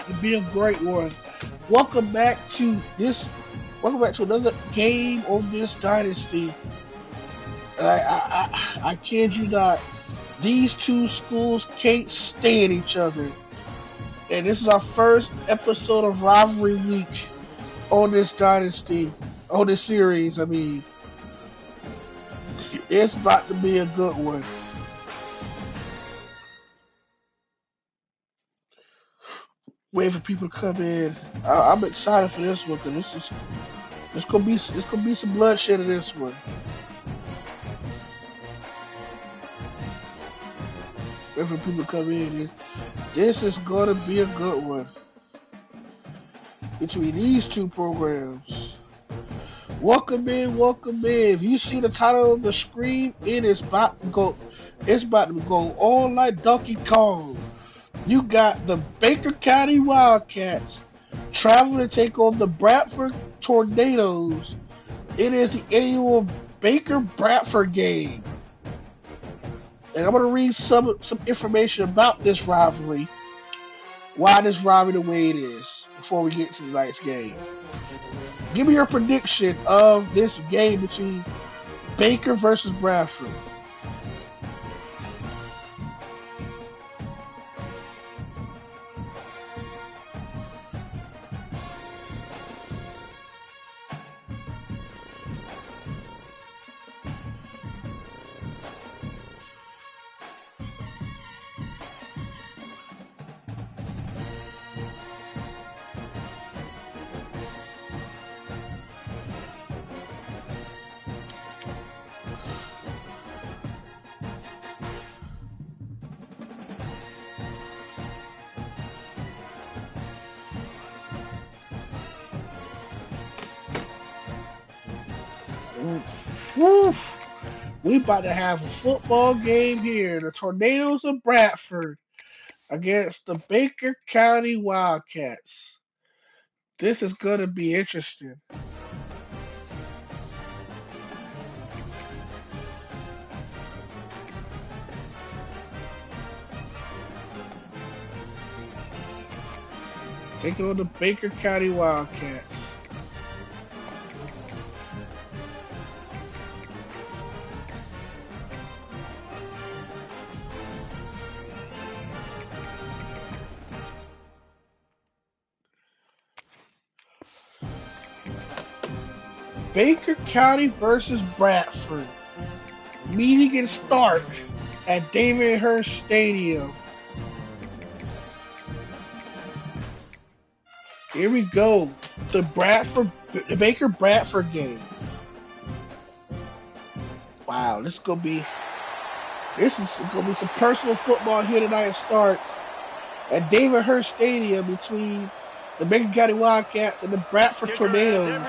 about to be a great one. Welcome back to this. Welcome back to another game on this dynasty. And I kid you not. These two schools can't stand each other. And this is our first episode of Rivalry Week on this dynasty, on this series. I mean, it's about to be a good one. Wait for people to come in. I'm excited for this one because it's gonna be some bloodshed in this one. Wait for people to come in. This is gonna be a good one between these two programs. Welcome in, welcome in. If you see the title of the screen, it is about to go. It's about to go on like Donkey Kong. You got the Baker County Wildcats traveling to take on the Bradford Tornadoes. It is the annual Baker Bradford game. And I'm going to read some information about this rivalry. Why this rivalry the way it is before we get to tonight's game. Give me your prediction of this game between Baker versus Bradford. Woo. We about to have a football game here. The Tornadoes of Bradford against the Baker County Wildcats. This is going to be interesting. Taking on the Baker County Wildcats. Baker County versus Bradford. Meeting and start at David Hurst Stadium. Here we go. The Baker Bradford game. Wow, this is gonna be some personal football here tonight at start at David Hurst Stadium between the Baker County Wildcats and the Bradford Tornadoes.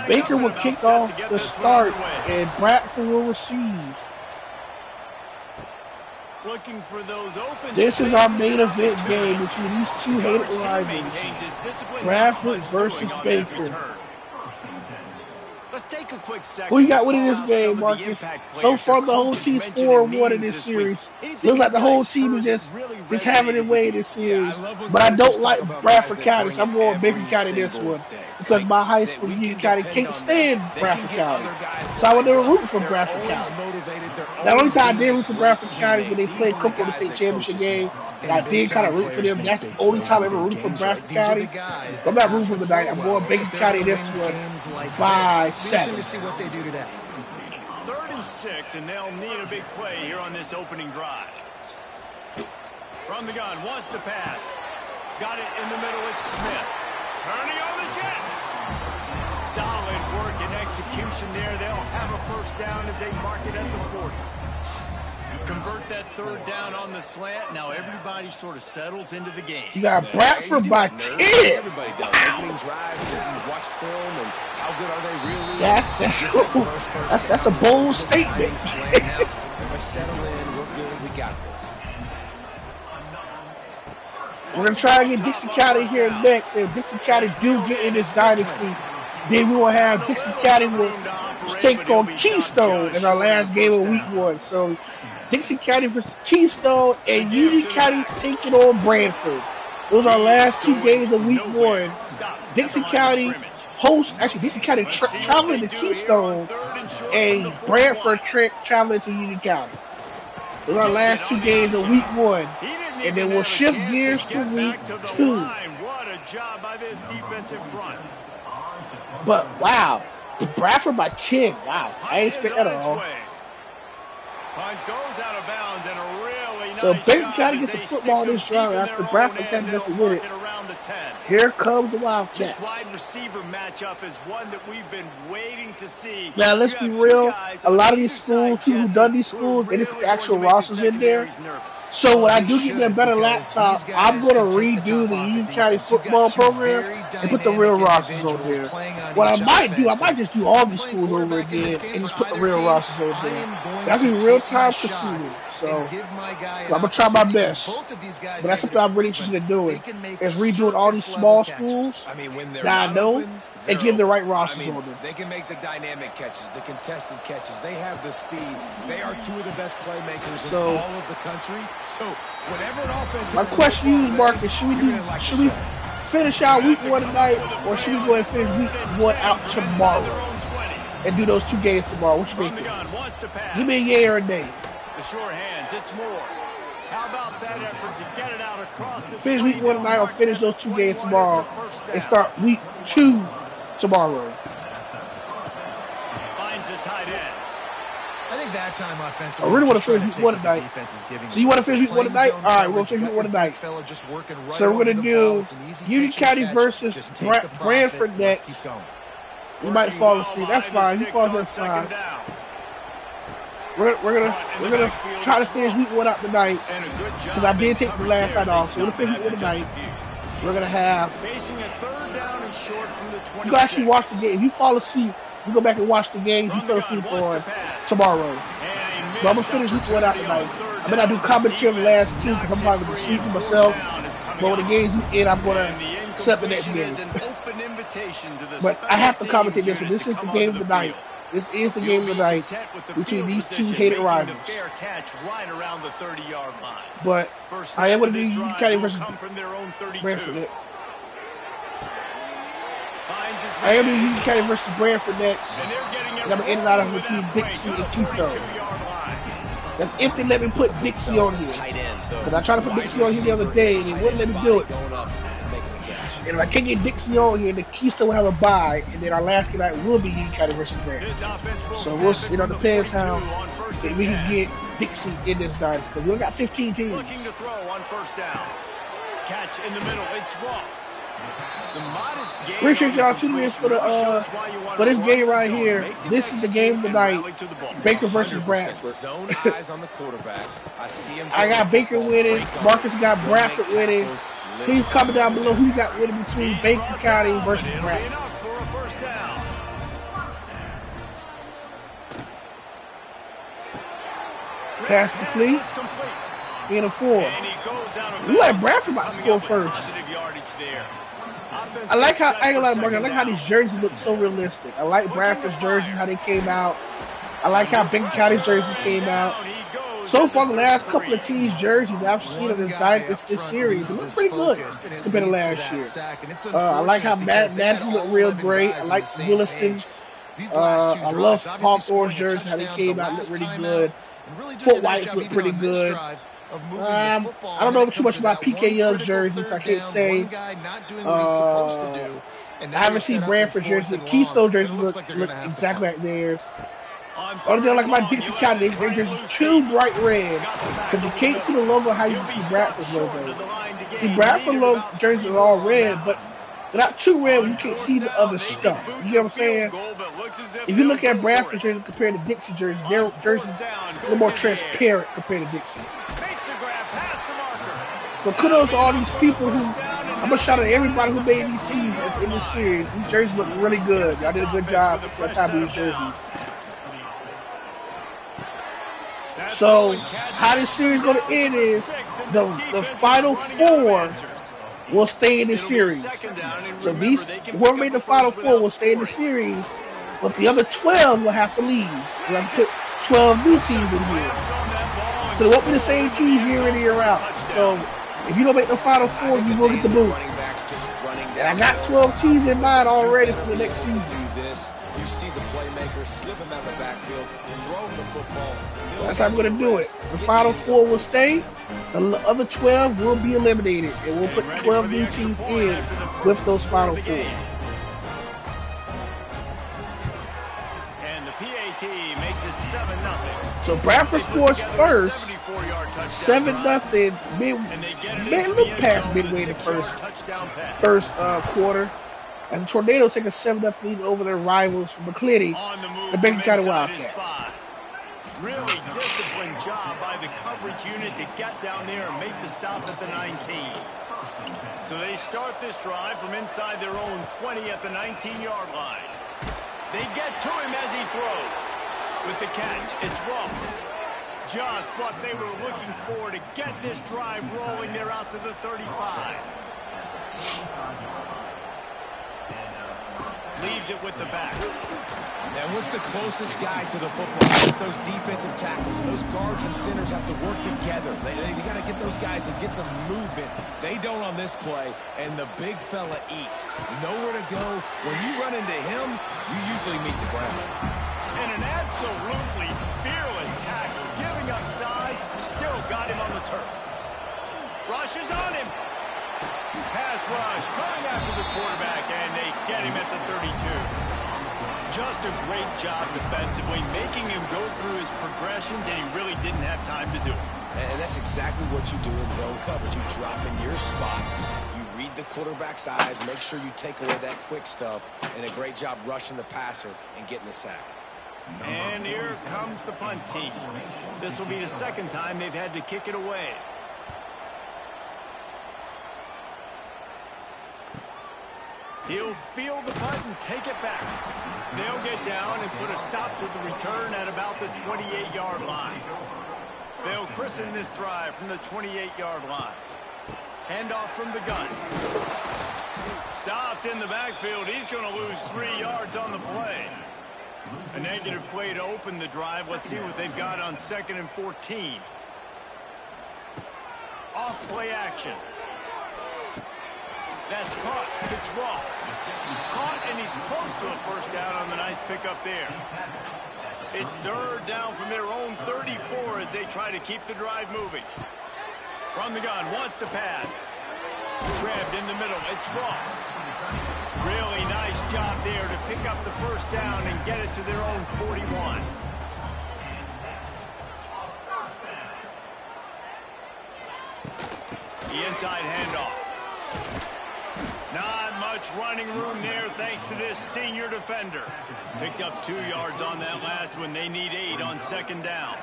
Baker will kick off the start, and Bradford will receive. Looking for those open this is our main event game between these two hated rivals. Bradford versus Baker. Let's take a quick second. Who you got winning this game, Marcus? So far, the whole team's 4-1 in this series. Looks like the whole team is just having it way in this series. But I don't like Bradford County, so I'm going Baker County this one because my high school Union County can't stand Bradford County. So I would never root for Bradford County. The only time I did root for Bradford County when they played Cook on the state championship game, and I did kind of root for them. That's the only time I ever rooted for Bradford County. But I'm not rooting for them tonight. I'm going Baker County this one by 7. To see what they do today. 3rd and 6, and they'll need a big play here on this opening drive. From the gun, wants to pass. Got it in the middle, it's Smith. Turning on the Jets. Solid work and execution there. They'll have a first down as they mark it at the 40. Convert that 3rd down on the slant. Now everybody sort of settles into the game. You got Bradford by 10. Everybody does. Opening drive, you watched film, and how good are they really? That's a bold statement. Everybody settle in. We're good. We got this. We're going to try and get Dixie County here next. If Dixie County do get in this dynasty, then we will have Dixie County will take on Keystone in our last game of week 1. So Dixie County versus Keystone and Union County taking on Bradford. Those are our He is last 2 going games of week nowhere. 1. Stop at the Dixie line of County scrimmage. Dixie County Let's see what traveling they to do here on Keystone, 3rd and short from the and 41. Bradford traveling to Union County. Those are our Gets it last 2 on the games of option. week 1. He didn't And even then we'll have a shift chance gears to to get week back to the 2. line. What a job by this defensive front. But wow, Bradford by 10. Wow, I Punt ain't is expect that on at its all. way. Punt goes out of bounds, and a really So nice Baker job County as gets the they football stick this them drive deep in after their own Bradford end. County They'll doesn't win mark it. it around the 10. Here comes the This Wildcats. wide receiver matchup is one that we've been waiting to see. Now let's You be have two real. guys A on lot of either these schools, side, people who've Jesse, done these who are schools, they didn't put really the going actual to make the rosters in there. secondaries nervous. So Well, when I they do get me a should, better because laptop, these I'm guys gonna can take the redo top the off the Union County defense. You've got football two program very and put the real dynamic rosters on individuals there. playing on What I each might do, I offense. might And just do all these playing schools over quarterback in this again game and for just put the either real team, rosters on I there. am going That's to be real take my time consuming. shots and So, give my guy but an I'm gonna try my opportunity because best. both of these guys But that's gave it something a I'm really go, interested in but they doing, can make is redoing all these circus-level small catches. schools I mean, when they're that I not know open, and they're give the open. right I rosters mean, on them. they can make the dynamic catches, the contested catches. They have the speed. They are two of the best playmakers in So, all of the country. So, whenever an offense my has the question to football you is, today, Marcus, you're going to like the should we show. finish out week 1 tonight, or should we go and finish week 1 out tomorrow and do those 2 games tomorrow? What you From the thinking? gun, wants to pass. Give me a yay or a nay. The short hands, it's more. How about that effort to get it out across the Finish week 1 tonight, or finish those 2 games 21, tomorrow, it's a first and down. start week 2 tomorrow. Finds the tight end. I think that time offensively, I really want to just trying finish to week 1 take what the tonight. defense is giving So you want to finish week 1 Playing tonight? zone All right, we're going coverage, to finish you week got 1 your tonight. big fella just working right So we're over going to the ball. do It's an easy Union pitch and County catch. versus Just take the profit. Bradford Let's keep next. going. You might Working fall well asleep. That's behind fine. the You fall sticks asleep. on That's fine. second down. We're gonna try to finish week 1 out tonight, And a good job because I did in take the coverage last there side as off. So they we're gonna stop finish week 1 it at just tonight. a few. We're gonna have. Facing a third down and short from the 26. You can actually watch the game. If you fall asleep, you go back and watch the games you From fell the gun, asleep wants to on pass. tomorrow. And a But I'm gonna missed finish week 1 out opportunity tonight. on third I mean, I do down as the commentary on the last defense 2 because I'm knocks probably it gonna free, sleep and for fourth myself. down is coming But when the up. games end, I'm gonna And the set the next incompletion game. is an open invitation to the But I have to special commentate teams this one. unit This to is the come game onto of the the night. field. This is the You'll game of be the night content with the between field these 2 position, hated making rivals. the fair catch right around the 30-yard line. But First I am snap gonna of do this Union drive County will versus come from their own 32. Bradford. Finds his I am man. in Union It's County off. versus Bradford next. And they're getting it And I'm in and out of rolling with between that play Dixie to the and Keystone. 42-yard line. That's if they let me put Dixie on here. Tight end, Because I tried to put Dixie on here the other day and they wouldn't let me do it. Going up and making the catch. And if I can't get Dixie on here, then Keystone will have a bye. And then our last game night will be Union County versus Bradford. This offense will So we'll snap see. it It all from the depends 42 how on first and we can 10. get Dixie in this dice. Because we only got 15 teams. Looking to throw on first down. Catch in the middle. It's Ross. The modest gain Appreciate on y'all the tuning in completion for really shows why you want for to this run game the right zone, here. make it This is the game of the execute, night. and rally to the ball. Baker versus 100% Bradford. Zone eyes on the quarterback. I see him. I got Baker football, winning. break on Marcus it, got go Bradford make winning. tackles, live Please the comment down fight. below who you got winning between He's Baker brought County down, versus but it'll be Bradford. enough for a first down. Pass complete. It's complete. In a 4. And he goes out of You like bounds, Bradford about to coming score up with first. positive yardage there. Offense I like how gets I set ain't gonna lie, for Mark, I second like how down. these jerseys look so realistic. I like Looking Bradford's to jerseys, fire. how they came out. I like how Baker County's jerseys came out. Down he goes So at far, the last 33. couple of teams' jerseys that I've seen of this series, it looks pretty good compared to last year. I like how Madison looked real great. I like Williston's. I love Hawthorne's jerseys, how they came out, looked really good. Fort White's look pretty good. I don't know too much about PK Young's jerseys. I can't say. I haven't seen Bradford jerseys. The Keystone jerseys look exactly like theirs. Only thing I like about Dixie County, their jerseys too bright red. Because you can't see the logo how you can see Bradford's logo. See, Bradford logo jerseys are all red, but they're not too red when you can't see the other stuff. You know what I'm saying? If you look at Bradford jerseys compared to Dixie jerseys, their jerseys are a little more transparent compared to Dixie. But kudos to all these people who, I'm going to shout out everybody who made these teams in this series. These jerseys look really good. Y'all did a good job at time of these jerseys. So, how this series going to end is the final 4 will stay in the series. So whoever made the final 4 will stay in the series, but the other 12 will have to leave. We'll have to put 12 new teams in here. So it won't be the same teams year in and year out. So If you don't make the Final I Four, think you the will get the days of boot. running backs just running And I got downhill 12 teams in mind already for the next able to season. do this. You see the playmakers slip him out of the backfield, throw him the football. That's how I'm going to do it. The Final Four will stay. The other 12 will be eliminated. And we'll put 12 new teams in with those Final Four. And the PAT makes it 7-0. So Bradford scores first. 7-0. Man, look past midway in the first quarter. And the Tornadoes take a 7-0 lead over their rivals from McClinney, the Baker County Wildcats. Really disciplined job by the coverage unit to get down there and make the stop at the 19. So they start this drive from inside their own 20 at the 19-yard line. They get to him as he throws. With the catch, it's Ross. Just what they were looking for to get this drive rolling. They're out to the 35. Leaves it with the back. And what's the closest guy to the football? It's those defensive tackles. Those guards and centers have to work together. They got to get those guys and get some movement. They don't on this play, and the big fella eats. Nowhere to go. When you run into him, you usually meet the ground. And an absolutely fearless tackle, giving up size, still got him on the turf. Rushes on him. Pass rush coming after the quarterback, and they get him at the 32. Just a great job defensively, making him go through his progressions, and he really didn't have time to do it. And that's exactly what you do in zone coverage. You drop in your spots, you read the quarterback's eyes, make sure you take away that quick stuff, and a great job rushing the passer and getting the sack. And here comes the punt team. This will be the second time they've had to kick it away. He'll field the punt and take it back. They'll get down and put a stop to the return at about the 28-yard line. They'll christen this drive from the 28-yard line. Handoff from the gun. Stopped in the backfield. He's going to lose 3 yards on the play. A negative play to open the drive. Let's see what they've got on 2nd and 14. Off play action. That's caught. It's Ross. Caught, and he's close to a first down on the nice pickup there. It's 3rd down from their own 34 as they try to keep the drive moving. From the gun, wants to pass. Grabbed in the middle. It's Ross. Really nice job there to pick up the first down and get it to their own 41. The inside handoff. Not much running room there thanks to this senior defender. Picked up 2 yards on that last one. They need 8 on 2nd down.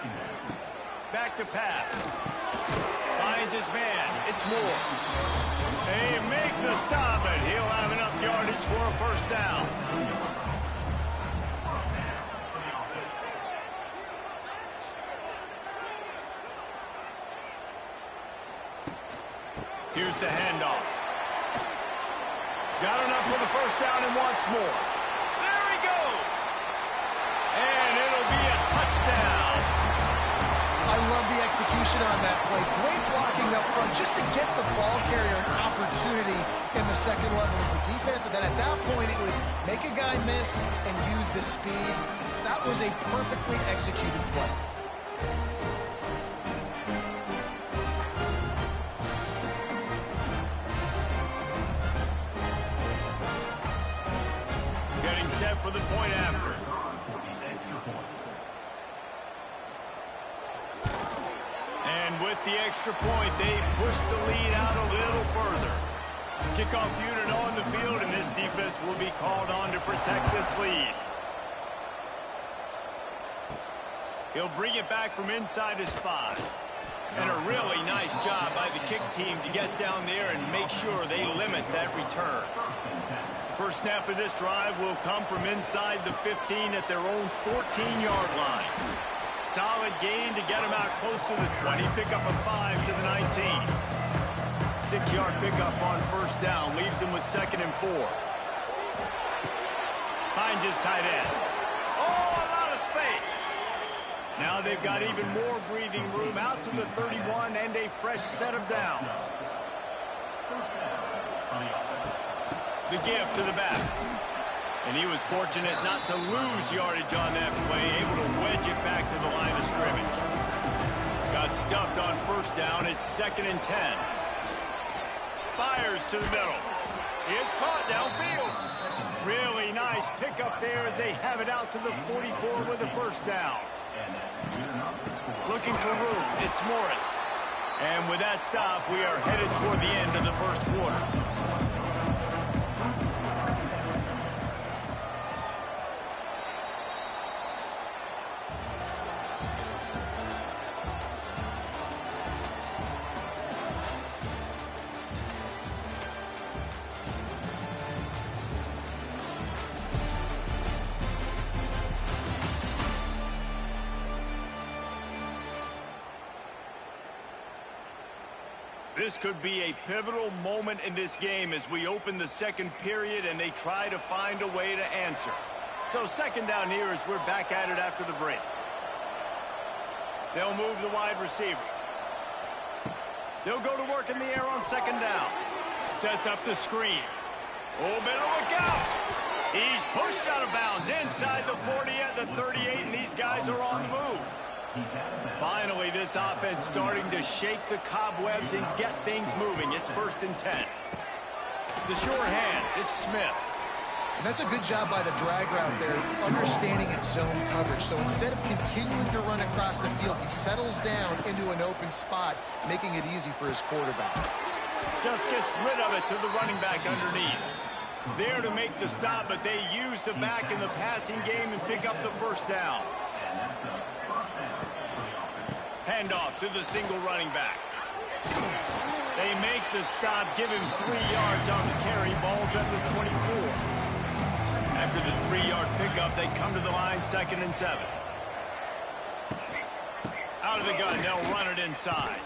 Back to pass. Finds his man. It's Moore. They make the stop, and he'll have enough yardage for a first down. Here's the handoff. Got enough for the first down and wants more. There he goes. And it'll be a touchdown. I love the execution on that play. Great blocking up front just to get the ball carrier an opportunity in the second level of the defense. And then at that point, it was make a guy miss and use the speed. That was a perfectly executed play. Set for the point after. And with the extra point, they push the lead out a little further. Kickoff unit on the field, and this defense will be called on to protect this lead. He'll bring it back from inside his 5. And a really nice job by the kick team to get down there and make sure they limit that return. First snap of this drive will come from inside the 15 at their own 14-yard line. Solid gain to get them out close to the 20. Pick up a 5 to the 19. 6-yard pickup on first down. Leaves them with 2nd and 4. Finds his tight end. Oh, a lot of space. Now they've got even more breathing room out to the 31 and a fresh set of downs. The give to the back. And he was fortunate not to lose yardage on that play, able to wedge it back to the line of scrimmage. Got stuffed on first down. It's 2nd and 10. Fires to the middle. It's caught downfield. Really nice pickup there as they have it out to the 44 with a first down. Looking for room. It's Morris. And with that stop, we are headed toward the end of the first quarter. This could be a pivotal moment in this game as we open the second period and they try to find a way to answer. So 2nd down here as we're back at it after the break. They'll move the wide receiver. They'll go to work in the air on 2nd down. Sets up the screen. Oh, better look out. He's pushed out of bounds inside the 40 at the 38, and these guys are on the move. Finally, this offense starting to shake the cobwebs and get things moving. It's 1st and 10. The short hands, it's Smith. And that's a good job by the drag route there, understanding its zone coverage. So instead of continuing to run across the field, he settles down into an open spot, making it easy for his quarterback. Just gets rid of it to the running back underneath. There to make the stop, but they use the back in the passing game and pick up the first down. Handoff to the single running back. They make the stop, give him 3 yards on the carry. Ball's at the 24. After the 3-yard pickup, they come to the line, 2nd and 7. Out of the gun, they'll run it inside.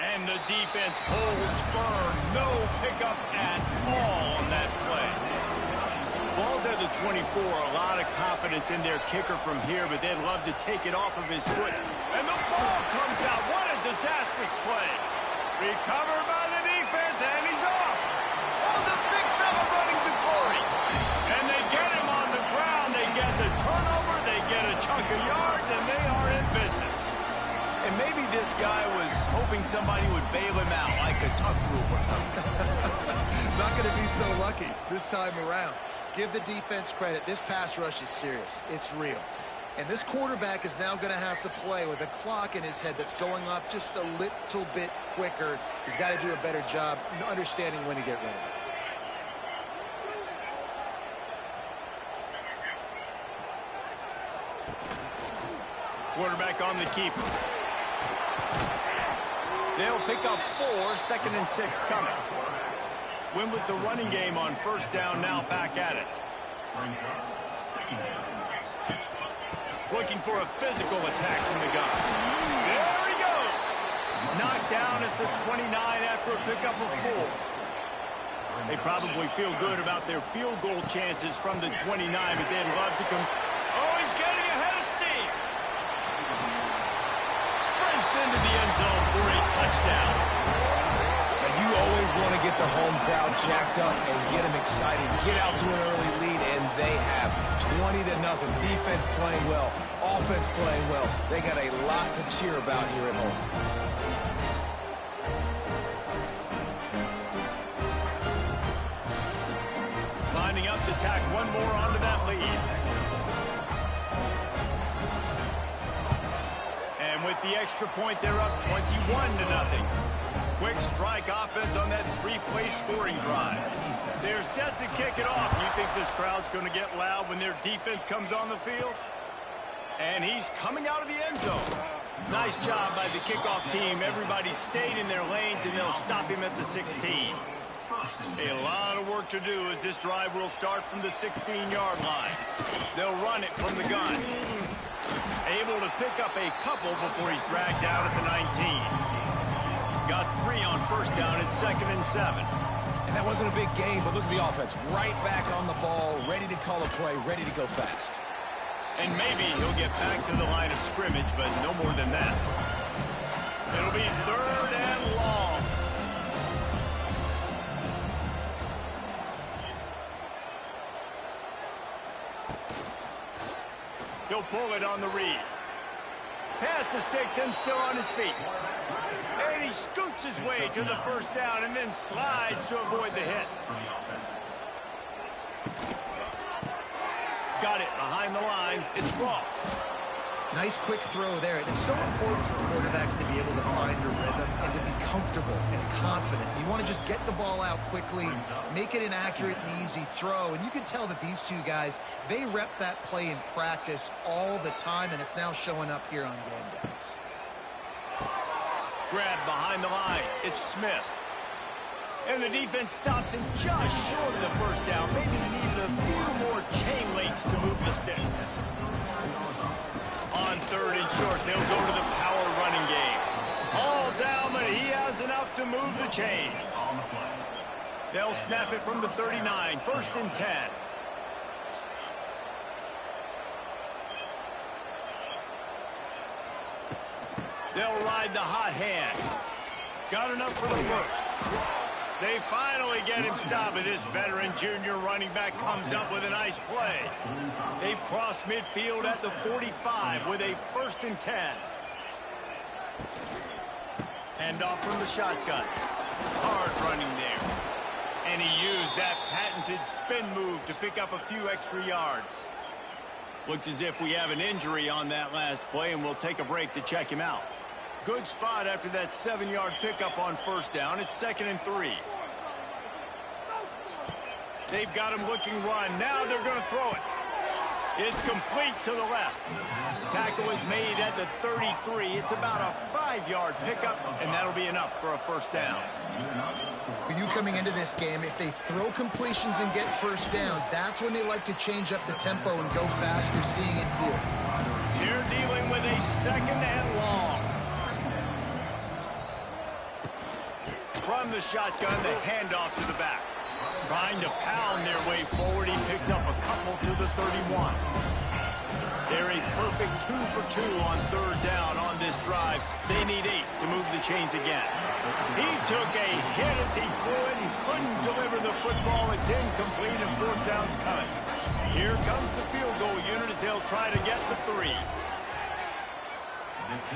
And the defense holds firm. No pickup at all on that play. Ball's at the 24. A lot of confidence in their kicker from here, but they'd love to take it off of his foot. And the ball comes out. What a disastrous play. Recovered by the defense, and he's off. Oh, the big fella running to glory. And they get him on the ground. They get the turnover. They get a chunk of yards, and they are in business. And maybe this guy was hoping somebody would bail him out, like a tuck rule or something. Not going to be so lucky this time around. Give the defense credit. This pass rush is serious. It's real. And this quarterback is now going to have to play with a clock in his head that's going off just a little bit quicker. He's got to do a better job understanding when to get rid of it. Quarterback on the keeper. They'll pick up 4, 2nd and 6 coming. Win with the running game on first down, now back at it. Looking for a physical attack from the gun. There he goes. Knocked down at the 29 after a pickup of 4. They probably feel good about their field goal chances from the 29, but they'd love to come. Oh, he's getting ahead of steam. Sprints into the end zone for a touchdown. You always want to get the home crowd jacked up and get them excited. Get out to an early lead, and they have 20-0. Defense playing well, offense playing well. They got a lot to cheer about here at home. Lining up to tack one more onto that lead. And with the extra point, they're up 21-0. Quick strike offense on that 3-play scoring drive. They're set to kick it off. You think this crowd's going to get loud when their defense comes on the field? And he's coming out of the end zone. Nice job by the kickoff team. Everybody stayed in their lanes, and they'll stop him at the 16. A lot of work to do as this drive will start from the 16-yard line. They'll run it from the gun. Able to pick up a couple before he's dragged down at the 19. Got 3 on first down. It's 2nd and 7. And that wasn't a big gain, but look at the offense. Right back on the ball, ready to call a play, ready to go fast. And maybe he'll get back to the line of scrimmage, but no more than that. It'll be 3rd and long. He'll pull it on the read. Pass the sticks and still on his feet. And he scoots his way to the first down and then slides to avoid the hit. Got it behind the line. It's Ross. Nice quick throw there. It's so important for quarterbacks to be able to find a rhythm and to be comfortable and confident. You want to just get the ball out quickly, make it an accurate and easy throw. And you can tell that these two guys, they rep that play in practice all the time, and it's now showing up here on game day. Grab behind the line. It's Smith. And the defense stops him just short of the first down. Maybe he needed a few more chain links to move the sticks. On 3rd and short, they'll go to the power running game. All down, but he has enough to move the chains. They'll snap it from the 39, 1st and 10. They'll ride the hot hand. Got enough for the first. They finally get him stopped, and this veteran junior running back comes up with a nice play. They've crossed midfield at the 45 with a 1st and 10. Hand off from the shotgun. Hard running there. And he used that patented spin move to pick up a few extra yards. Looks as if we have an injury on that last play, and we'll take a break to check him out. Good spot after that 7-yard pickup on first down. It's 2nd and 3. They've got him looking run. Now they're going to throw it. It's complete to the left. Tackle is made at the 33. It's about a 5-yard pickup, and that'll be enough for a first down. For you coming into this game, if they throw completions and get first downs, that's when they like to change up the tempo and go fast. You're seeing it here. You're dealing with a 2nd and long. From the shotgun, the handoff to the back. Trying to pound their way forward, he picks up a couple to the 31. They're a perfect 2 for 2 on 3rd down on this drive. They need 8 to move the chains again. He took a hit as he threw it and couldn't deliver the football. It's incomplete and 4th down's coming. Here comes the field goal unit as they'll try to get the 3.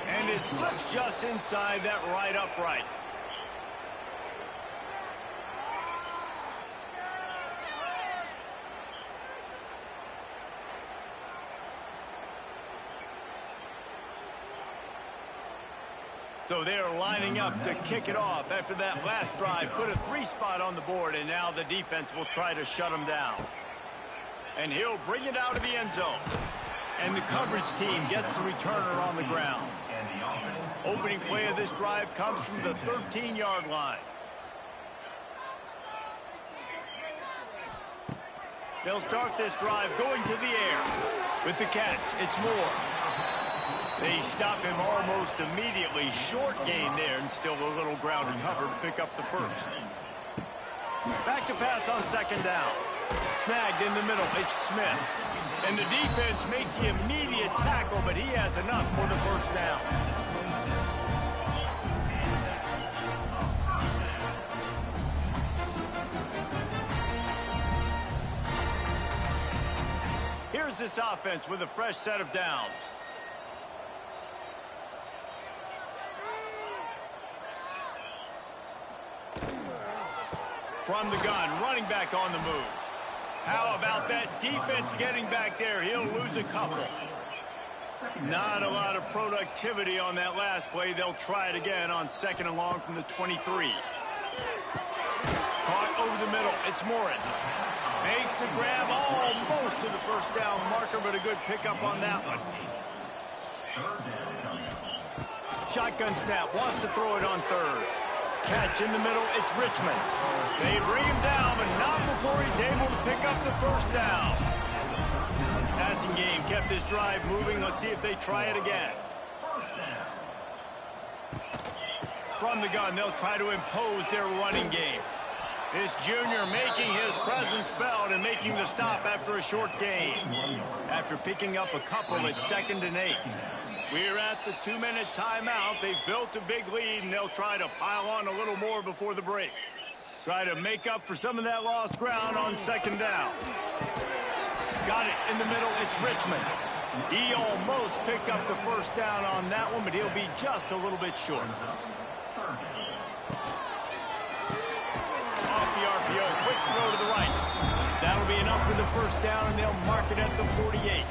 And it slips just inside that right upright. So they're lining up to kick it off after that last drive. Put a 3-spot on the board, and now the defense will try to shut him down. And he'll bring it out of the end zone. And the coverage team gets the returner on the ground. Opening play of this drive comes from the 13-yard line. They'll start this drive going to the air. With the catch, it's Moore. They stop him almost immediately. Short gain there, and still a little ground to cover to pick up the first. Back to pass on 2nd down. Snagged in the middle, it's Smith. And the defense makes the immediate tackle, but he has enough for the first down. Here's this offense with a fresh set of downs. From the gun, running back on the move. How about that defense getting back there? He'll lose a couple. Not a lot of productivity on that last play. They'll try it again on 2nd and long from the 23. Caught over the middle. It's Morris. Makes the grab almost to the first down marker, but a good pickup on that one. Shotgun snap. Wants to throw it on 3rd. Catch in the middle, it's Richmond. They bring him down, but not before he's able to pick up the first down. Passing game kept this drive moving. Let's see if they try it again. From the gun, they'll try to impose their running game. This junior making his presence felt and making the stop after a short gain. After picking up a couple at 2nd and 8. We're at the 2-minute timeout. They've built a big lead, and they'll try to pile on a little more before the break. Try to make up for some of that lost ground on 2nd down. Got it in the middle. It's Richmond. He almost picked up the first down on that one, but he'll be just a little bit short. Off the RPO, quick throw to the right. That'll be enough for the first down, and they'll mark it at the 48.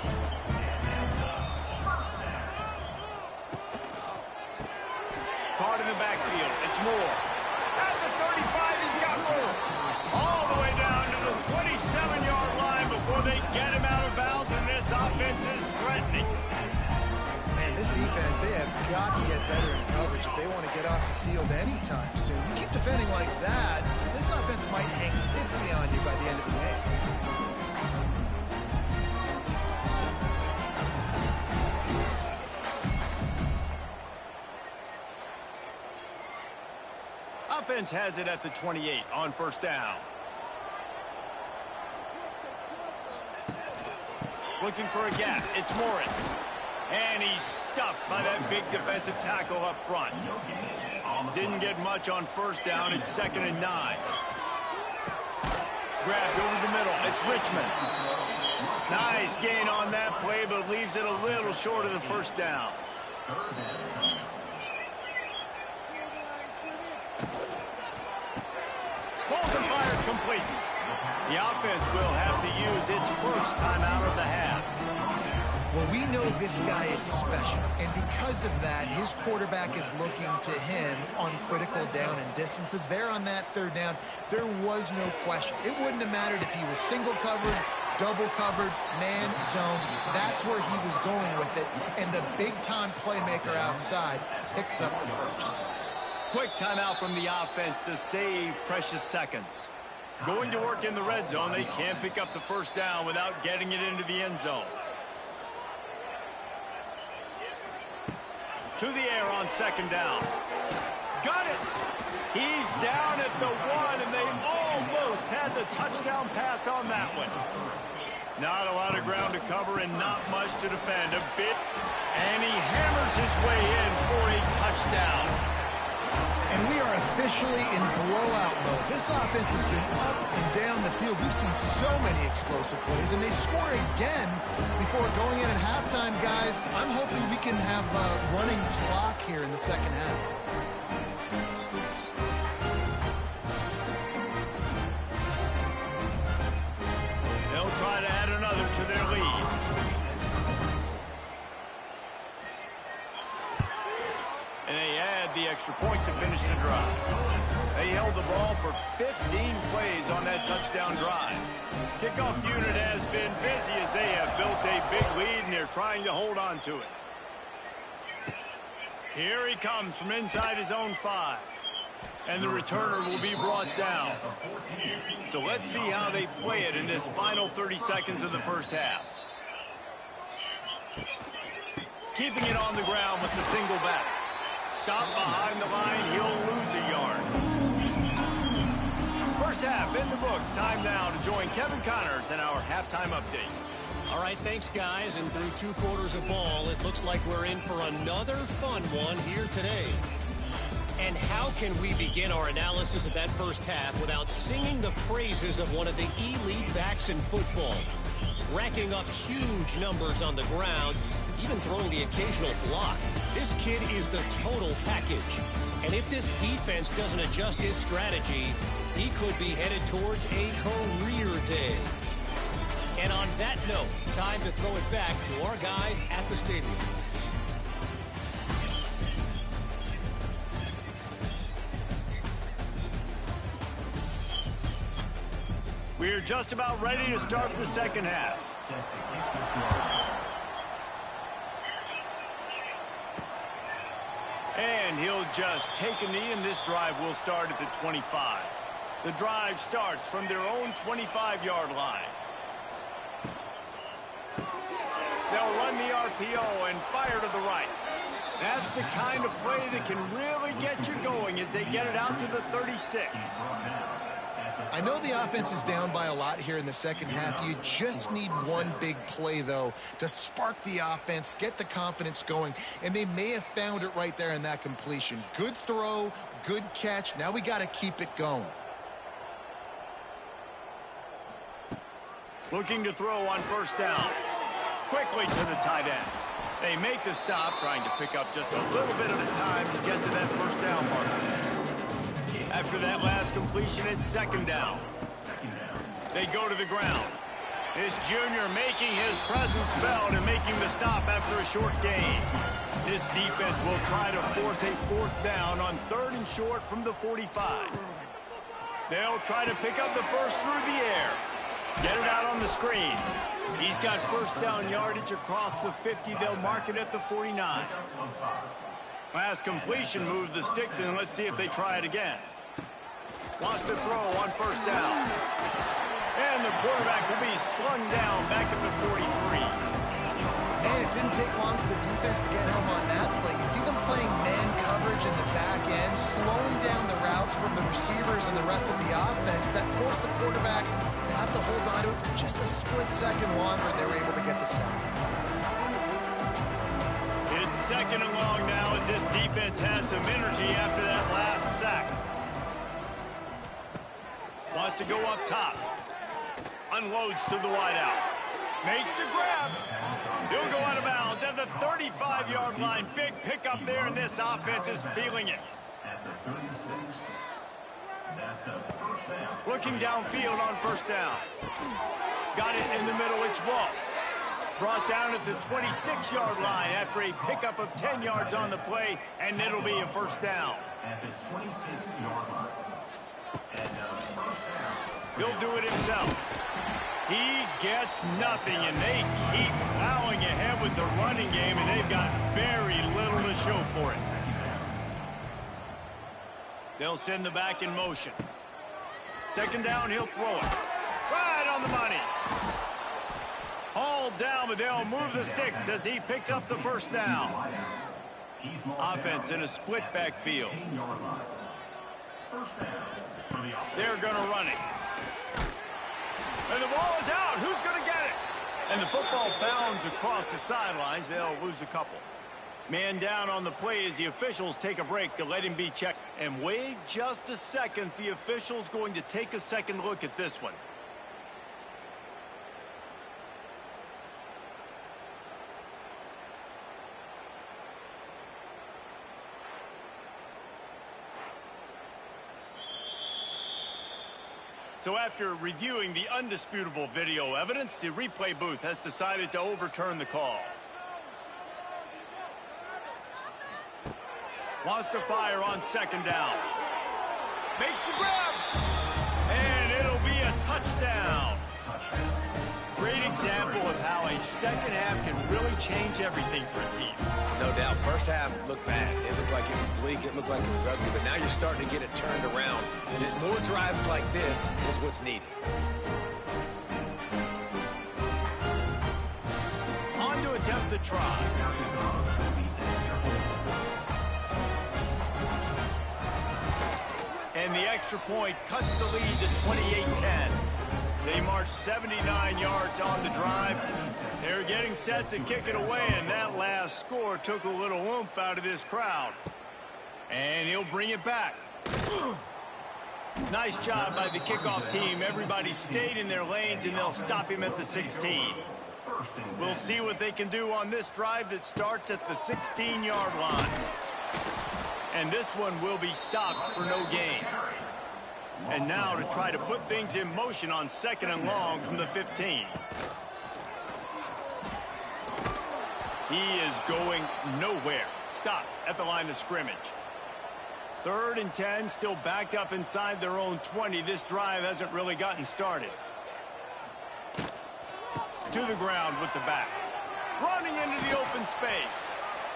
Caught in the backfield. It's Moore. At the 35, he's got Moore. All the way down to the 27-yard line before they get him out of bounds, and this offense is threatening. Man, this defense, they have got to get better in coverage if they want to get off the field anytime soon. You keep defending like that, this offense might hang 50 on you by the end of the game. Offense has it at the 28 on first down. Looking for a gap. It's Morris. And he's stuffed by that big defensive tackle up front. Didn't get much on first down. It's 2nd and 9. Grabbed over the middle. It's Richmond. Nice gain on that play, but leaves it a little short of the first down. Pulls and fired complete. The offense will have to use its first timeout of the half. Well, we know this guy is special, and because of that, his quarterback is looking to him on critical down and distances. There on that 3rd down, there was no question. It wouldn't have mattered if he was single covered, double covered, man, zone. That's where he was going with it, and the big-time playmaker outside picks up the first. Quick timeout from the offense to save precious seconds. Going to work in the red zone, they can't pick up the first down without getting it into the end zone. To the air on 2nd down. Got it! He's down at the 1, and they almost had the touchdown pass on that one. Not a lot of ground to cover and not much to defend. A bit, and he hammers his way in for a touchdown. And we are officially in blowout mode. This offense has been up and down the field. We've seen so many explosive plays, and they score again before going in at halftime, guys. I'm hoping we can have a running clock here in the 2nd half. They'll try to add another to their lead. And they add the extra point to finish the drive. They held the ball for 15 plays on that touchdown drive. Kickoff unit has been busy as they have built a big lead, and they're trying to hold on to it. Here he comes from inside his own 5. And the returner will be brought down. So let's see how they play it in this final 30 seconds of the first half. Keeping it on the ground with the single back. Stop behind the line, he'll lose a yard. First half in the books. Time now to join Kevin Connors in our halftime update. All right, thanks, guys. And through 2 quarters of ball, it looks like we're in for another fun one here today. And how can we begin our analysis of that first half without singing the praises of one of the elite backs in football? Racking up huge numbers on the ground, even throwing the occasional block. This kid is the total package. And if this defense doesn't adjust his strategy, he could be headed towards a career day. And on that note, time to throw it back to our guys at the stadium. We're just about ready to start the second half. And he'll just take a knee, and this drive will start at the 25. The drive starts from their own 25-yard line. They'll run the RPO and fire to the right. That's the kind of play that can really get you going as they get it out to the 36. I know the offense is down by a lot here in the second half. You just need one big play, though, to spark the offense, get the confidence going, and they may have found it right there in that completion. Good throw, good catch. Now we got to keep it going. Looking to throw on first down. Quickly to the tight end. They make the stop, trying to pick up just a little bit at a time to get to that first down marker. After that last completion, it's second down. They go to the ground. This junior making his presence felt and making the stop after a short gain. This defense will try to force a fourth down on 3rd and short from the 45. They'll try to pick up the first through the air. Get it out on the screen. He's got first down yardage across the 50. They'll mark it at the 49. Last completion moved the sticks in. Let's see if they try it again. Wants to throw on first down. And the quarterback will be slung down back at the 43. And it didn't take long for the defense to get home on that play. You see them playing man coverage in the back end, slowing down the routes from the receivers and the rest of the offense. That forced the quarterback to have to hold on to it for just a split second longer, and they were able to get the sack. It's second and long now as this defense has some energy after that last sack. Wants to go up top. Unloads to the wideout. Makes the grab. He'll go out of bounds at the 35-yard line. Big pickup there, and this offense is feeling it. Looking downfield on first down. Got it in the middle. It's Walsh. Brought down at the 26-yard line after a pickup of 10 yards on the play, and it'll be a first down. At the 26-yard line. He'll do it himself. He gets nothing, and they keep plowing ahead with the running game, and they've got very little to show for it. They'll send the back in motion. Second down, he'll throw it. Right on the money. Hauled down, but they'll move the sticks as he picks up the first down. Offense in a split backfield. They're going to run it. And the ball is out. Who's going to get it? And the football bounds across the sidelines. They'll lose a couple. Man down on the play as the officials take a break to let him be checked. And wait just a second. The official's going to take a second look at this one. So after reviewing the undisputable video evidence, the replay booth has decided to overturn the call. Wants to fire on second down. Makes the grab. And it'll be a touchdown. Great example of how a second half can really change everything for a team. No doubt. First half looked bad. It looked like it was bleak. It looked like it was ugly. But now you're starting to get it turned around. And more drives like this is what's needed. On to attempt the try. And the extra point cuts the lead to 28-10. They march 79 yards on the drive. They're getting set to kick it away, and that last score took a little oomph out of this crowd. And he'll bring it back. Nice job by the kickoff team. Everybody stayed in their lanes, and they'll stop him at the 16. We'll see what they can do on this drive that starts at the 16-yard line. And this one will be stopped for no gain. And now to try to put things in motion on second and long from the 15. He is going nowhere. Stop at the line of scrimmage. 3rd and 10, still backed up inside their own 20. This drive hasn't really gotten started. To the ground with the back. Running into the open space.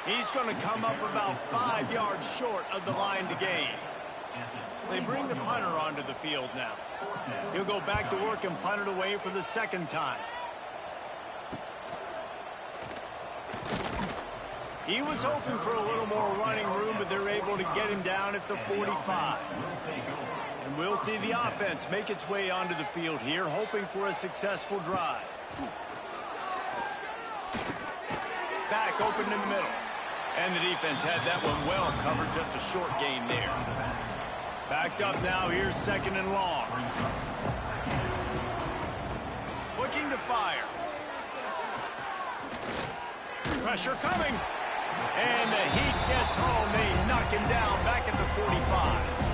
He's going to come up about 5 yards short of the line to gain. They bring the punter onto the field now. He'll go back to work and punt it away for the second time. He was hoping for a little more running room, but they're able to get him down at the 45. And we'll see the offense make its way onto the field here, hoping for a successful drive. Back open in the middle. And the defense had that one well covered, just a short gain there. Backed up now, here's 2nd and long. Looking to fire. Pressure coming. And the heat gets home. They knock him down back at the 45.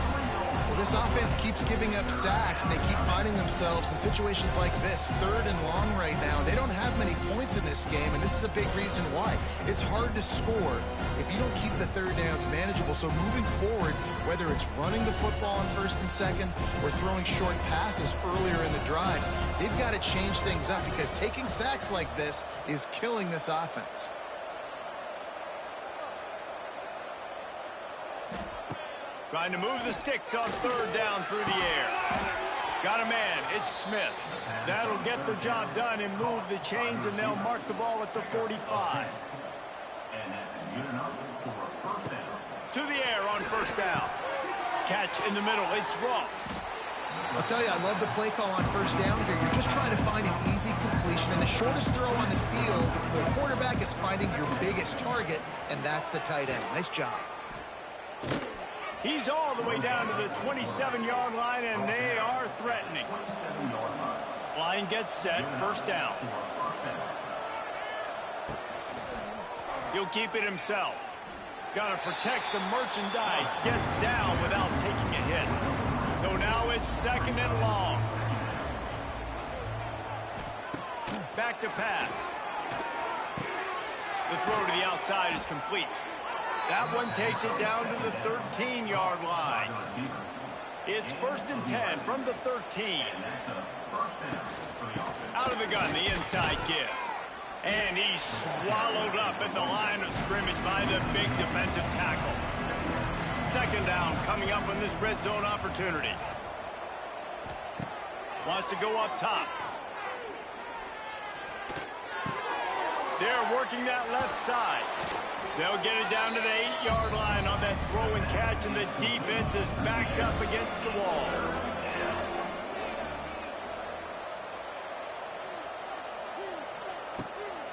Well, this offense keeps giving up sacks, and they keep finding themselves in situations like this, 3rd and long right now. They don't have many points in this game, and this is a big reason why. It's hard to score if you don't keep the 3rd downs manageable. So moving forward, whether it's running the football on 1st and 2nd or throwing short passes earlier in the drives, they've got to change things up because taking sacks like this is killing this offense. Trying to move the sticks on 3rd down through the air. Got a man. It's Smith. That'll get the job done and move the chains, and they'll mark the ball at the 45. And that's good enough for a 1st down. To the air on 1st down. Catch in the middle. It's Ross. I'll tell you, I love the play call on 1st down here. You're just trying to find an easy completion, and the shortest throw on the field for a quarterback is finding your biggest target, and that's the tight end. Nice job. He's all the way down to the 27-yard line, and they are threatening. Line gets set, 1st down. He'll keep it himself. Got to protect the merchandise. Gets down without taking a hit. So now it's 2nd and long. Back to pass. The throw to the outside is complete. That one takes it down to the 13-yard line. It's 1st and 10 from the 13. Out of the gun, the inside give. And he's swallowed up at the line of scrimmage by the big defensive tackle. 2nd down coming up on this red zone opportunity. Wants to go up top. They're working that left side. They'll get it down to the 8-yard line on that throw and catch, and the defense is backed up against the wall.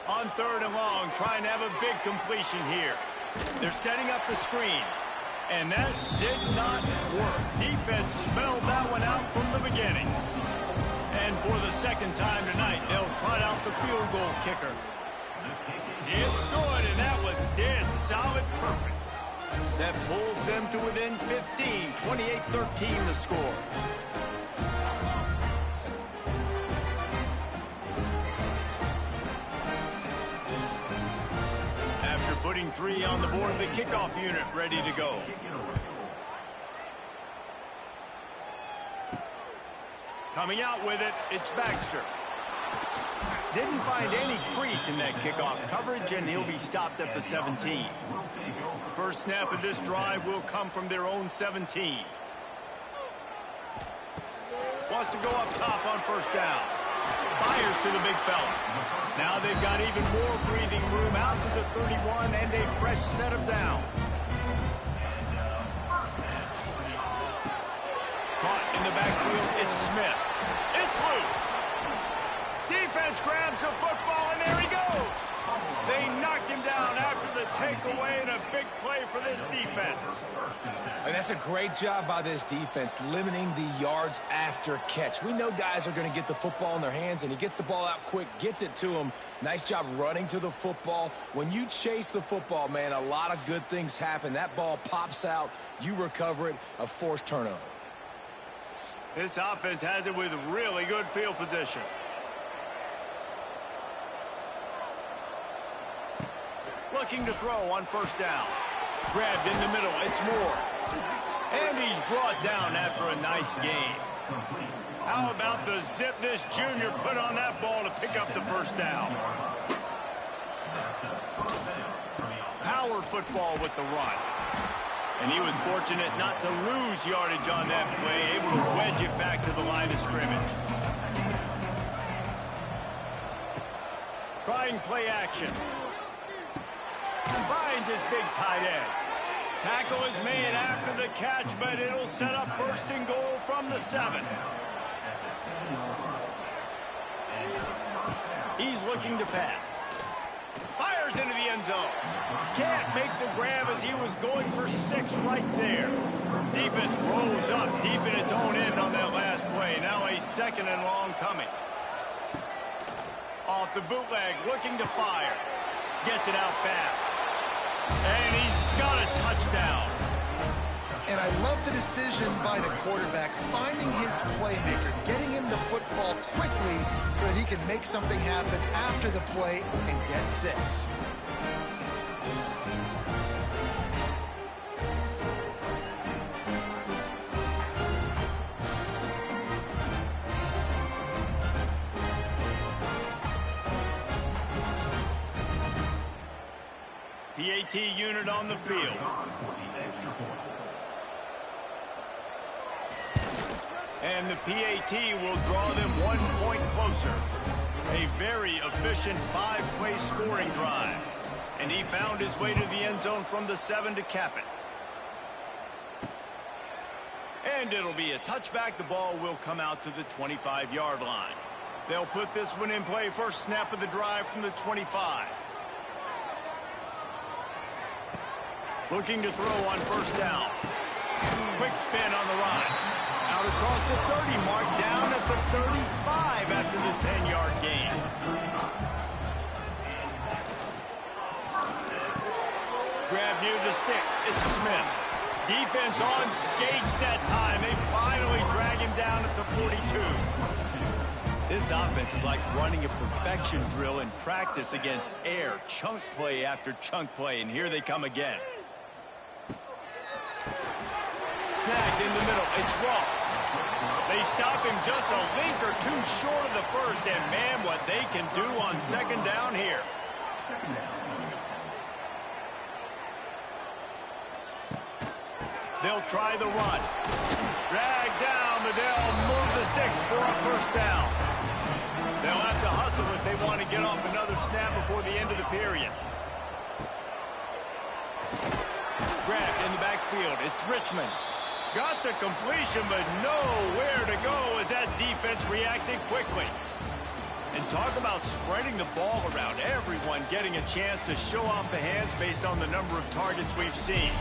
On 3rd and long, trying to have a big completion here. They're setting up the screen, and that did not work. Defense spelled that one out from the beginning. And for the 2nd time tonight, they'll try out the field goal kicker. It's good, and that was dead solid perfect. That pulls them to within 15, 28-13 the score. After putting 3 on the board, the kickoff unit ready to go. Coming out with it, it's Baxter. Didn't find any crease in that kickoff coverage, and he'll be stopped at the 17. First snap of this drive will come from their own 17. Wants to go up top on 1st down. Fires to the big fella. Now they've got even more breathing room out to the 31 and a fresh set of downs. Caught in the backfield, it's Smith. It's loose. Defense grabs the football, and there he goes. They knocked him down after the takeaway, and a big play for this defense. And that's a great job by this defense, limiting the yards after catch. We know guys are going to get the football in their hands, and he gets the ball out quick, gets it to him. Nice job running to the football. When you chase the football, man, a lot of good things happen. That ball pops out, you recover it, a forced turnover. This offense has it with really good field position. Looking to throw on 1st down. Grabbed in the middle, it's Moore. And he's brought down after a nice gain. How about the zip this junior put on that ball to pick up the 1st down? Power football with the run. And he was fortunate not to lose yardage on that play, able to wedge it back to the line of scrimmage. Trying play action. Finds his big tight end. Tackle is made after the catch, but it'll set up 1st and goal from the 7. He's looking to pass. Fires into the end zone. Can't make the grab as he was going for 6 right there. Defense rolls up deep in its own end on that last play. Now a 2nd and long coming. Off the bootleg, looking to fire. Gets it out fast. And he's got a touchdown. And I love the decision by the quarterback, finding his playmaker, getting him the football quickly so that he can make something happen after the play and get 6. PAT unit on the field. And the PAT will draw them 1 point closer. A very efficient 5-play scoring drive. And he found his way to the end zone from the 7 to cap it. And it'll be a touchback. The ball will come out to the 25-yard line. They'll put this one in play. First snap of the drive from the 25. Looking to throw on 1st down. Quick spin on the run. Out across the 30 mark, down at the 35 after the 10-yard gain. Grab near the sticks. It's Smith. Defense on skates that time. They finally drag him down at the 42. This offense is like running a perfection drill in practice against air. Chunk play after chunk play, and here they come again. Snagged in the middle. It's Ross. They stop him just a link or 2 short of the 1st, and man, what they can do on 2nd down here. They'll try the run. Drag down, but they'll move the sticks for a 1st down. They'll have to hustle if they want to get off another snap before the end of the period. Grabbed in the backfield. It's Richmond. Got the completion, but nowhere to go as that defense reacted quickly. And talk about spreading the ball around. Everyone getting a chance to show off the hands based on the number of targets we've seen.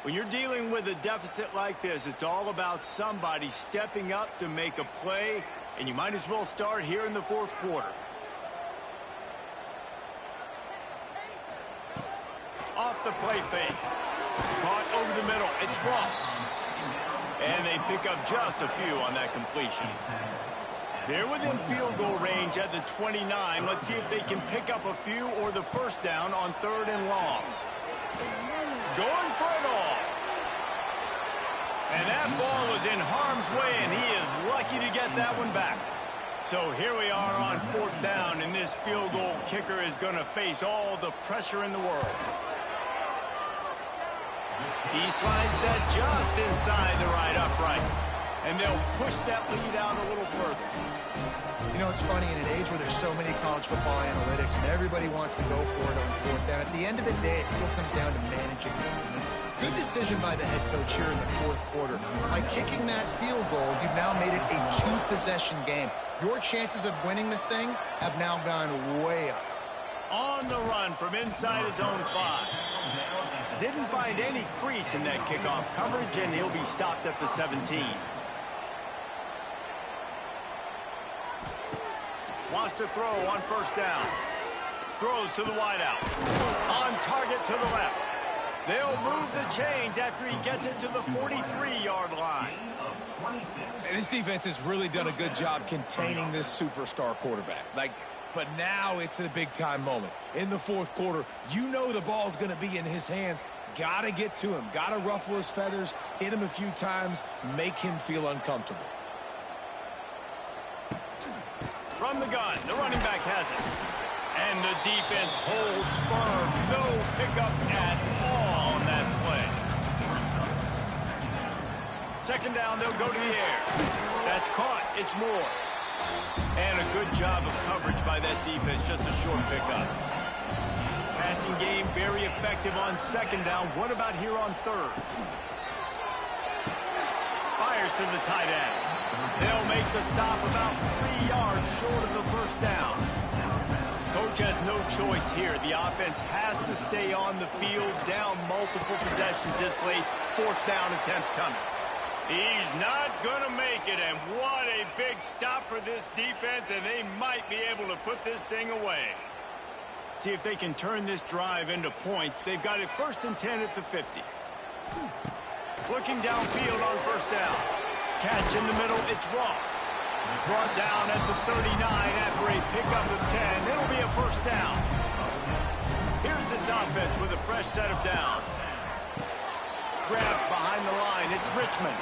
When you're dealing with a deficit like this, it's all about somebody stepping up to make a play, and you might as well start here in the 4th quarter. Off the play fake. Caught over the middle. It's Ross. And they pick up just a few on that completion. They're within field goal range at the 29. Let's see if they can pick up a few or the 1st down on 3rd and long. Going for it all. And that ball was in harm's way, and he is lucky to get that one back. So here we are on 4th down, and this field goal kicker is going to face all the pressure in the world. He slides that just inside the right upright. And they'll push that lead out a little further. You know, it's funny, in an age where there's so many college football analytics and everybody wants to go for it on 4th down, at the end of the day, it still comes down to managing the moment. Good decision by the head coach here in the 4th quarter. By kicking that field goal, you've now made it a 2-possession game. Your chances of winning this thing have now gone way up. On the run from inside his own 5. Didn't find any crease in that kickoff coverage, and he'll be stopped at the 17. Wants to throw on 1st down. Throws to the wideout. On target to the left. They'll move the chains after he gets it to the 43-yard line. This defense has really done a good job containing this superstar quarterback. But now it's a big-time moment. In the 4th quarter, you know the ball's going to be in his hands. Got to get to him. Got to ruffle his feathers, hit him a few times, make him feel uncomfortable. From the gun, the running back has it. And the defense holds firm. No pickup at all on that play. 2nd down, they'll go to the air. That's caught. It's Moore. And a Good job of coverage by that defense. Just a short pickup. Passing game very effective on second down. What about here on third? Fires to the tight end. They'll make the stop about 3 yards short of the first down. Coach has no choice here. The offense has to stay on the field, down multiple possessions this late. Fourth down attempt coming. He's not going to make it, and what a big stop for this defense, and they might be able to put this thing away. See if they can turn this drive into points. They've got it 1st and 10 at the 50. Looking downfield on first down. Catch in the middle, it's Ross. Brought down at the 39 after a pickup of 10. It'll be a first down. Here's this offense with a fresh set of downs. Grabbed behind the line, it's Richmond.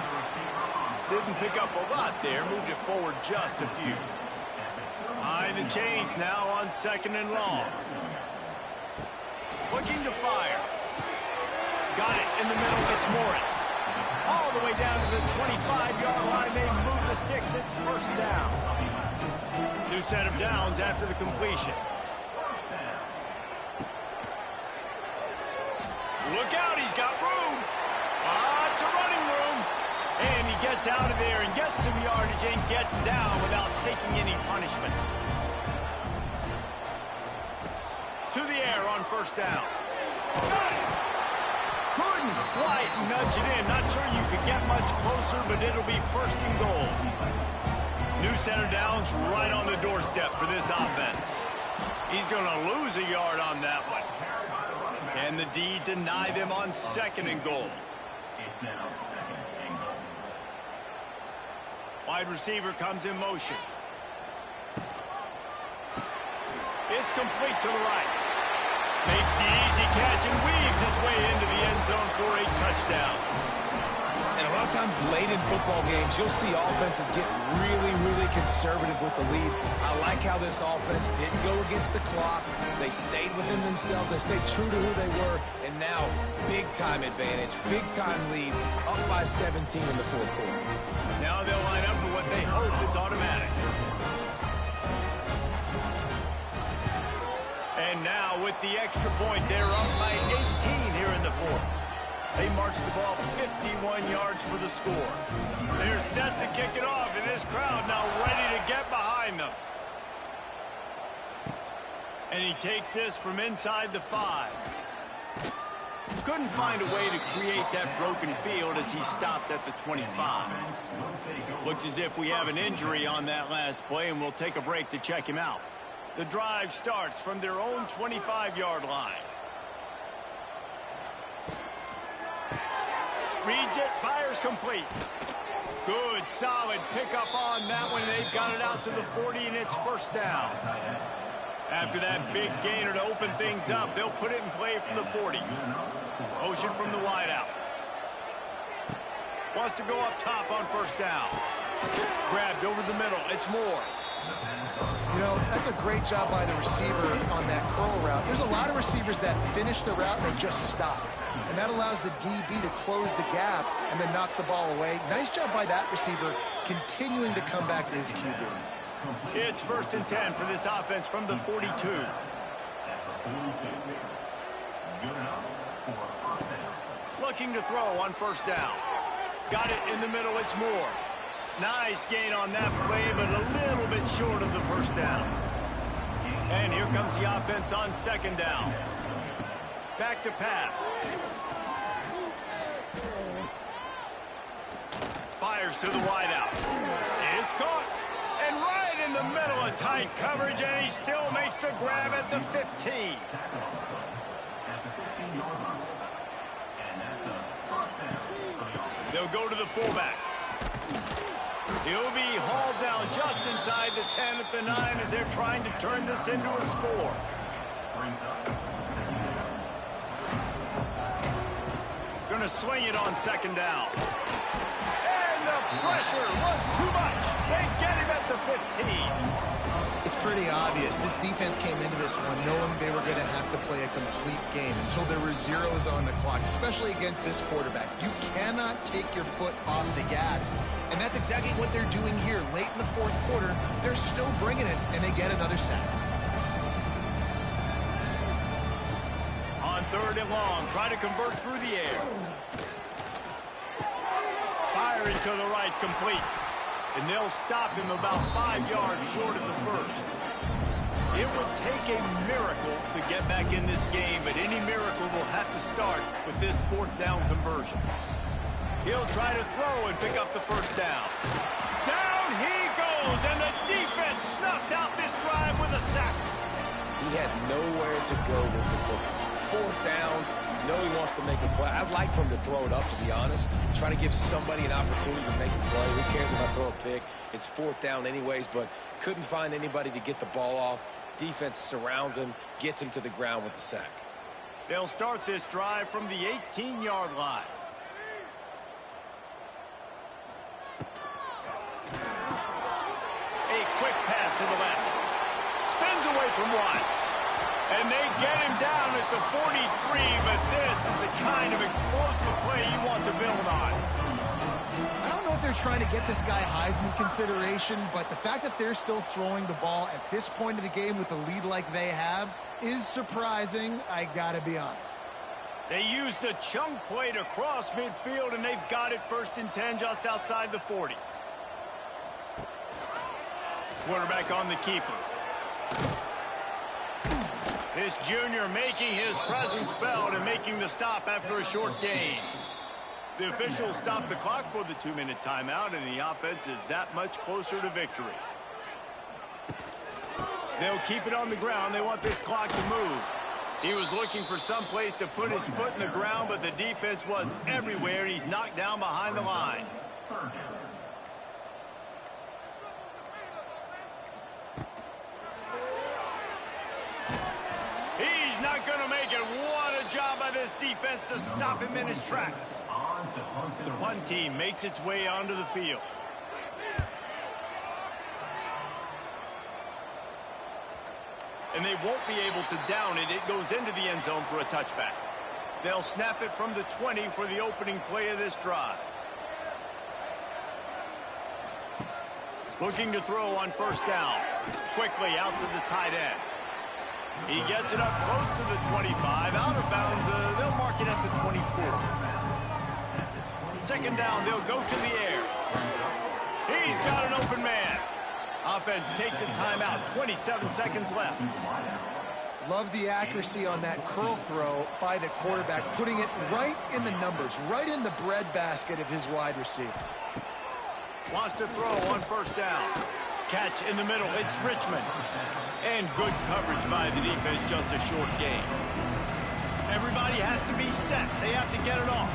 Didn't pick up a lot there, moved it forward just a few. Behind the chains now on 2nd and long. Looking to fire. Got it in the middle, it's Morris. All the way down to the 25-yard line, they move the sticks, it's first down. New set of downs after the completion. Look out, he's got room. It's a running room. And he gets out of there and gets some yardage and gets down without taking any punishment. To the air on first down. Couldn't quite nudge it in. Not sure you could get much closer, but it'll be 1st and goal. New center downs right on the doorstep for this offense. He's going to lose a yard on that one. Can the D deny them on 2nd and goal? It's now 2nd and goal. Wide receiver comes in motion. It's complete to the right. Makes the easy catch and weaves his way into the end zone for a touchdown. And a lot of times late in football games, you'll see offenses get really conservative with the lead. I like how this offense didn't go against the clock. They stayed within themselves. They stayed true to who they were. And now, big-time advantage, big-time lead, up by 17 in the 4th quarter. Now they'll line up for what they hope is automatic. And now, with the extra point, they're up by 18 here in the 4th. They march the ball 51 yards for the score. They're set to kick it off, and this crowd now ready to get behind them. And he takes this from inside the 5. Couldn't find a way to create that broken field as he stopped at the 25. Looks as if we have an injury on that last play, and we'll take a break to check him out. The drive starts from their own 25-yard line. Reads it, fires complete. Good, solid pickup on that one. They've got it out to the 40, and it's first down. After that big gainer to open things up, they'll put it in play from the 40. Motion from the wideout. Wants to go up top on first down. Grabbed over the middle. It's Moore. You know, that's a great job by the receiver on that curl route. There's a lot of receivers that finish the route and they just stop. And that allows the DB to close the gap and then knock the ball away. Nice job by that receiver continuing to come back to his QB. It's 1st and 10 for this offense from the 42. Looking to throw on first down. Got it in the middle, it's Moore. Nice gain on that play, but a little bit short of the first down. And here comes the offense on 2nd down. Back to pass. Fires to the wideout. It's caught. And right in the middle of tight coverage, and he still makes the grab at the 15. They'll go to the fullback. He'll be hauled down just inside the 10 at the 9 as they're trying to turn this into a score. Gonna swing it on 2nd down. And the pressure was too much. They get him at the 15. It's pretty obvious. This defense came into this one knowing they were going to have to play a complete game until there were zeros on the clock, especially against this quarterback. You cannot take your foot off the gas, and that's exactly what they're doing here. Late in the fourth quarter, they're still bringing it, and they get another sack. On 3rd and long, try to convert through the air. Firing to the right, complete. And they'll stop him about 5 yards short of the first. It would take a miracle to get back in this game, but any miracle will have to start with this 4th down conversion. He'll try to throw and pick up the first down. Down he goes, and the defense snuffs out this drive with a sack. He had nowhere to go with the football. 4th down, he wants to make a play. I'd like for him to throw it up, to be honest. Try to give somebody an opportunity to make a play. Who cares if I throw a pick? It's 4th down anyways, but couldn't find anybody to get the ball off. Defense surrounds him, gets him to the ground with the sack. They'll start this drive from the 18-yard line. A quick pass to the left. Spins away from one. And they get him down at the 43, but this is the kind of explosive play you want to build on. I don't know if they're trying to get this guy Heisman consideration, but the fact that they're still throwing the ball at this point of the game with a lead like they have is surprising, I gotta be honest. They used a chunk play to cross midfield, and they've got it 1st and 10 just outside the 40. Quarterback on the keeper. This junior making his presence felt and making the stop after a short gain. The officials stopped the clock for the 2-minute timeout, and the offense is that much closer to victory. They'll keep it on the ground. They want this clock to move. He was looking for some place to put his foot in the ground, but the defense was everywhere, and he's knocked down behind the line. He's not going to make it. What a job by this defense to stop him in his tracks. The punt team makes its way onto the field. And they won't be able to down it. It goes into the end zone for a touchback. They'll snap it from the 20 for the opening play of this drive. Looking to throw on 1st down. Quickly out to the tight end. He gets it up close to the 25. Out of bounds, they'll mark it at the 24. 2nd down, they'll go to the air. He's got an open man. Offense takes a timeout. 27 seconds left. Love the accuracy on that curl throw by the quarterback, putting it right in the numbers, right in the breadbasket of his wide receiver. Wants to throw on 1st down. Catch in the middle. It's Richmond. And good coverage by the defense, just a short gain. Everybody has to be set. They have to get it off.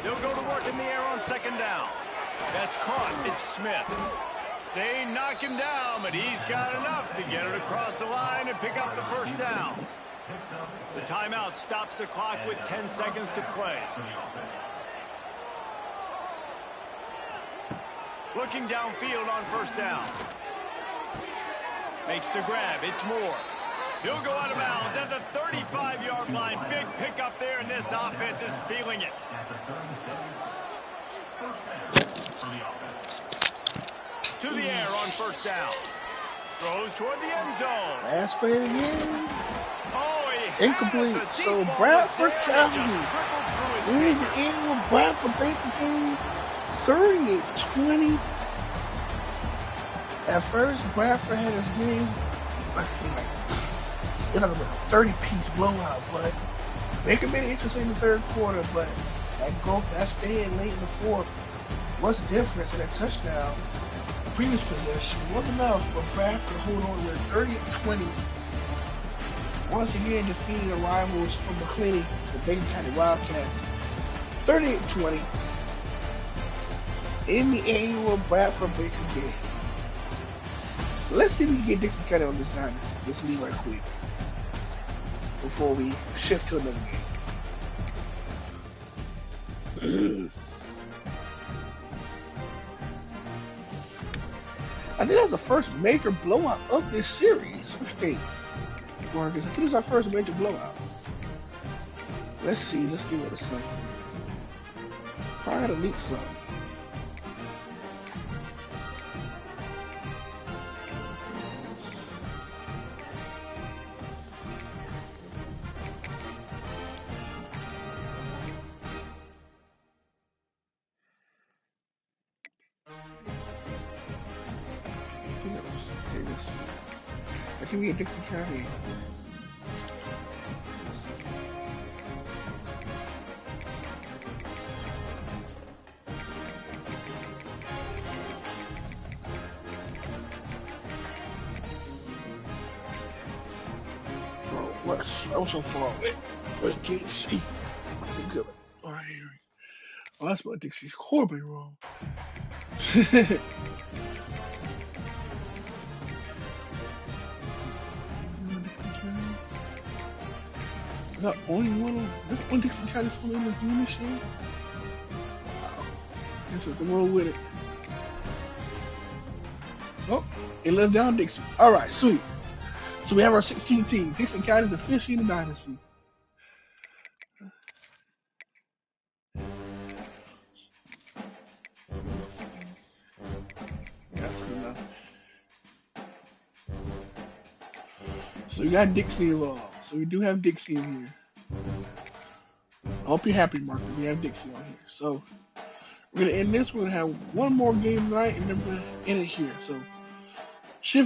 They'll go to work in the air on 2nd down. That's caught. It's Smith. They knock him down, but he's got enough to get it across the line and pick up the 1st down. The timeout stops the clock with 10 seconds to play. Looking downfield on 1st down. Makes the grab. It's Moore. He'll go out of bounds at the 35-yard line. Big pickup there, and this offense is feeling it. To the air on 1st down. Throws toward the end zone. Last play of the game. Oh, Incomplete. So Bradford County wins the annual Bradford Baker game 38-20. At first, Bradford had his game like a 30-piece blowout, but Baker made it interesting in the 3rd quarter. But that stand late in the 4th was the difference in that touchdown. The previous possession wasn't enough for Bradford to hold on with 30-20. Once again, defeating the rivals from McClain, the Baker County Wildcats, 38-20 in the annual Bradford Baker game. Let's see if we can get Dixon County on this dynasty. Let's leave right quick before we shift to another game. I think that's the first major blowout of this series. Which game, Marcus? I think it's our first major blowout. Let's see. Let's give it a second. Probably had to leak some. Okay, let's see. I can we get Dixie County? Bro, what? I was so far away. But I can't see. Good. All right, here. Oh, that's my Dixie's horribly wrong. Is that only one? That's one Dixie County's only in the game this year? Wow. Guess what? The world with it. Oh, it lives down Dixie. All right, sweet. So we have our 16 team. Dixie County is officially in the dynasty. That's enough. So we got Dixie involved. So we do have Dixie in here. I hope you're happy, Mark. We have Dixie on here. So we're gonna end this. We're gonna have one more game tonight, and then we're gonna end it here. So shift.